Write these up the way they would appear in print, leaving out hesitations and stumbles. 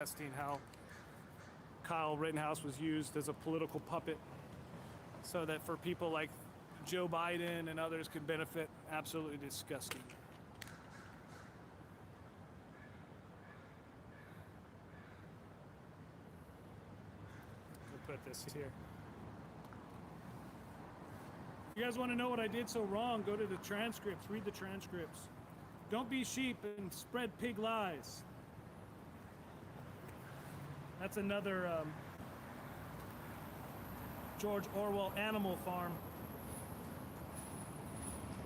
Disgusting how Kyle Rittenhouse was used as a political puppet so that for people like Joe Biden and others could benefit. Absolutely disgusting. We'll put this here. You guys want to know what I did so wrong? Go to the transcripts, read the transcripts. Don't be sheep and spread pig lies. That's another George Orwell Animal Farm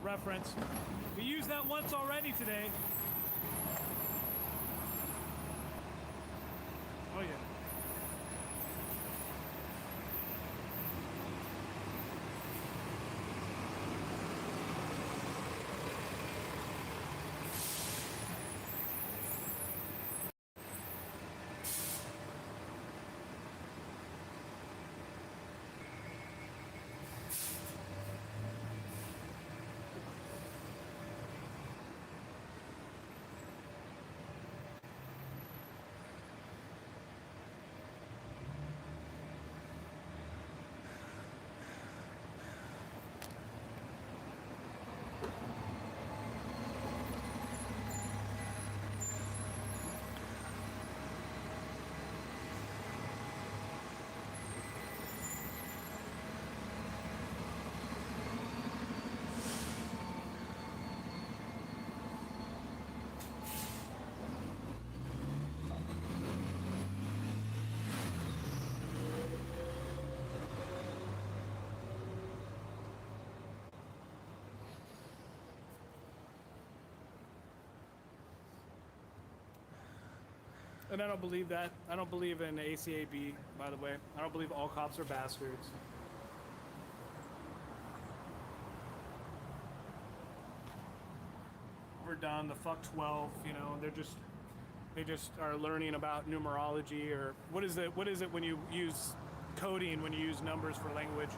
reference. We used that once already today. Oh yeah. And I don't believe that. I don't believe in ACAB, by the way. I don't believe all cops are bastards. We're done. The fuck 12, you know, they just are learning about numerology, or what is it when you use coding, when you use numbers for language?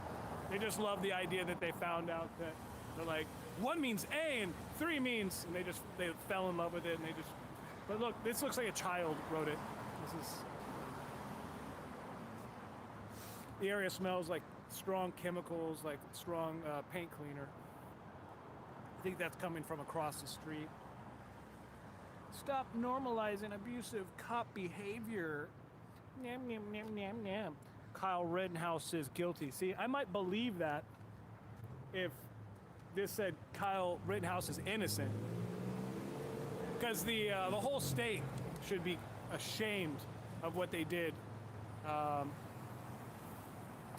They just love the idea that they found out that they're like, 1 means A and 3 means, and they fell in love with it, and they just. But look, this looks like a child wrote it. The area smells like strong chemicals, like strong paint cleaner. I think that's coming from across the street. Stop normalizing abusive cop behavior. Nyam, nyam, nyam, nyam, nyam. Kyle Rittenhouse is guilty. See, I might believe that if this said Kyle Rittenhouse is innocent. Because the whole state should be ashamed of what they did to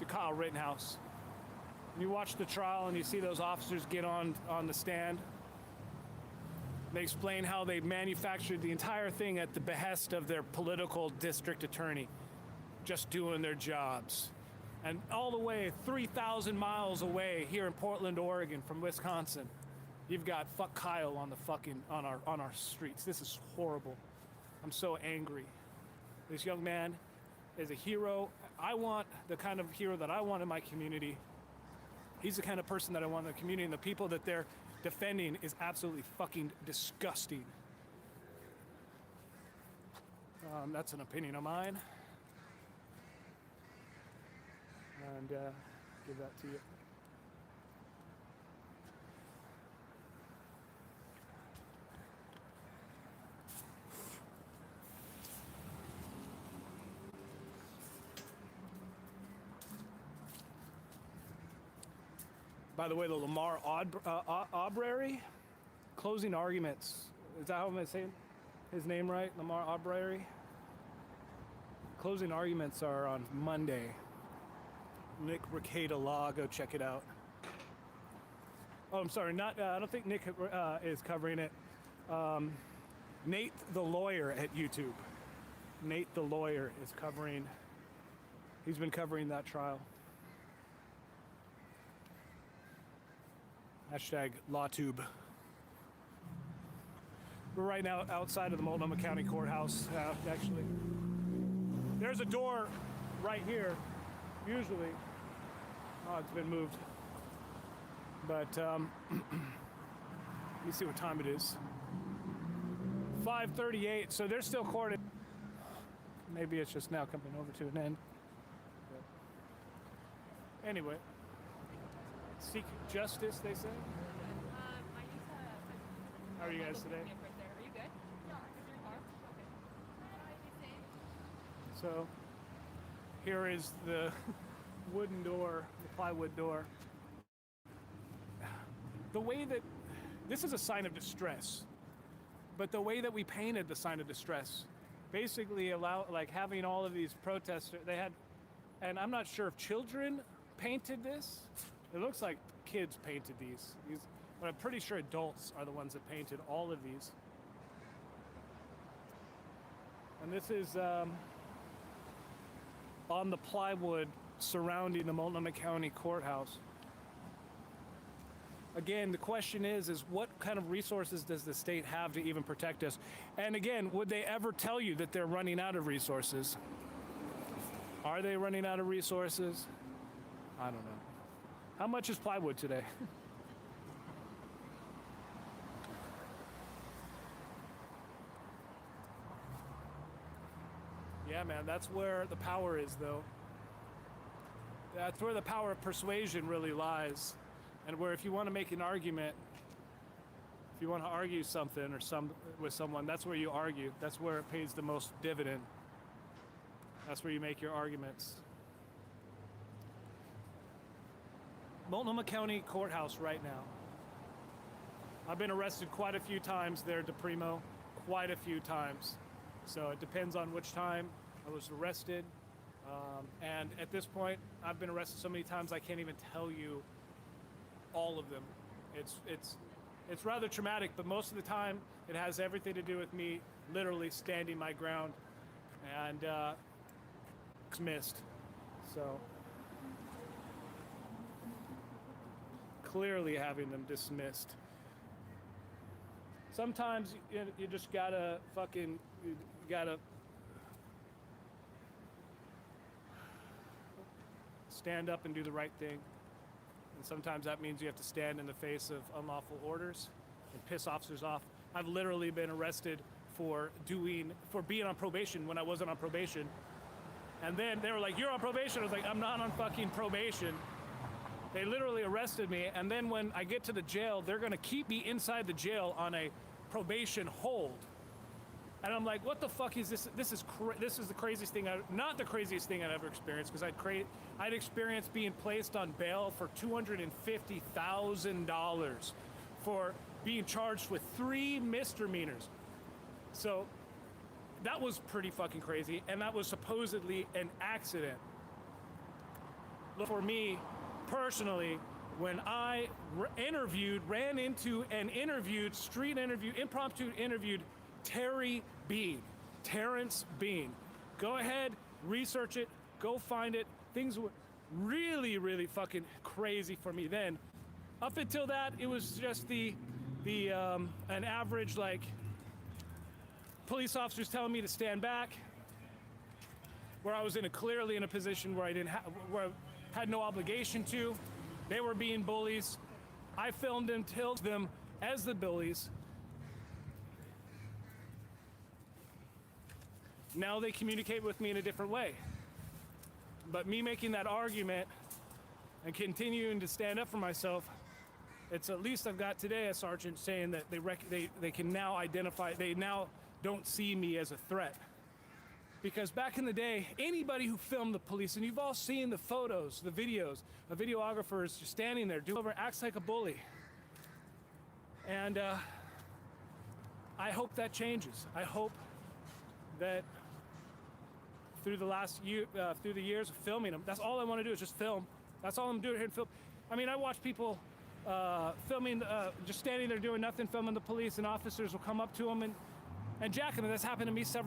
Kyle Rittenhouse. And you watch the trial and you see those officers get on the stand. They explain how they manufactured the entire thing at the behest of their political district attorney, just doing their jobs. And all the way 3,000 miles away here in Portland, Oregon from Wisconsin, you've got fuck Kyle on the fucking on our streets. This is horrible. I'm so angry. This young man is a hero. I want the kind of hero that I want in my community. He's the kind of person that I want in the community, and the people that they're defending is absolutely fucking disgusting. That's an opinion of mine. And give that to you. By the way, the Lamar Aubrey closing arguments. Is that how I'm saying his name right? Lamar Aubrey. Closing arguments are on Monday. Nick Rekieta Law. Go check it out. Oh, I'm sorry. I don't think Nick is covering it. Nate the lawyer at YouTube. Nate the lawyer is covering. He's been covering that trial. Hashtag LawTube. We're right now outside of the Multnomah County Courthouse, actually. There's a door right here, usually. Oh, it's been moved. But let me see what time it is. 5:38, so they're still courting. Maybe it's just now coming over to an end. But anyway, seek justice, they say. How are you guys today? Are you good? Okay. So here is the wooden door, the plywood door. The way that this is a sign of distress, but the way that we painted the sign of distress basically having all of these protesters, they had, and I'm not sure if children painted this. It looks like kids painted these, but I'm pretty sure adults are the ones that painted all of these. And this is on the plywood surrounding the Multnomah County Courthouse. Again, the question is what kind of resources does the state have to even protect us? And again, would they ever tell you that they're running out of resources? Are they running out of resources? I don't know. How much is plywood today? Yeah, man, that's where the power is, though. That's where the power of persuasion really lies. And where if you want to make an argument, if you want to argue something with someone, that's where you argue. That's where it pays the most dividend. That's where you make your arguments. Multnomah County Courthouse right now. I've been arrested quite a few times there, DePrimo, quite a few times. So it depends on which time I was arrested. And at this point, I've been arrested so many times I can't even tell you all of them. It's rather traumatic, but most of the time it has everything to do with me literally standing my ground and dismissed. So clearly having them dismissed. Sometimes you just gotta stand up and do the right thing. And sometimes that means you have to stand in the face of unlawful orders and piss officers off. I've literally been arrested for being on probation when I wasn't on probation. And then they were like, "You're on probation." I was like, "I'm not on fucking probation." They literally arrested me, and then when I get to the jail, they're gonna keep me inside the jail on a probation hold. And I'm like, what the fuck is this? This is the craziest thing. Not the craziest thing I've ever experienced, because I'd experienced being placed on bail for $250,000 for being charged with 3 misdemeanors. So that was pretty fucking crazy, and that was supposedly an accident. For me, personally, when I impromptu interviewed Terrence Bean. Go ahead, research it, go find it. Things were really, really fucking crazy for me then. Up until that, it was just an average, like, police officers telling me to stand back, where I was clearly in a position where where I had no obligation to. They were being bullies. I filmed them, killed them as the bullies. Now they communicate with me in a different way. But me making that argument and continuing to stand up for myself, it's at least I've got today a sergeant saying that they can now identify, they now don't see me as a threat. Because back in the day, anybody who filmed the police, and you've all seen the photos, the videos, a videographer is just standing there, acts like a bully. And I hope that changes. I hope that through the years of filming them, that's all I want to do is just film. That's all I'm doing here and film. I mean, I watch people filming, just standing there doing nothing, filming the police, and officers will come up to them and jacking them. That's happened to me several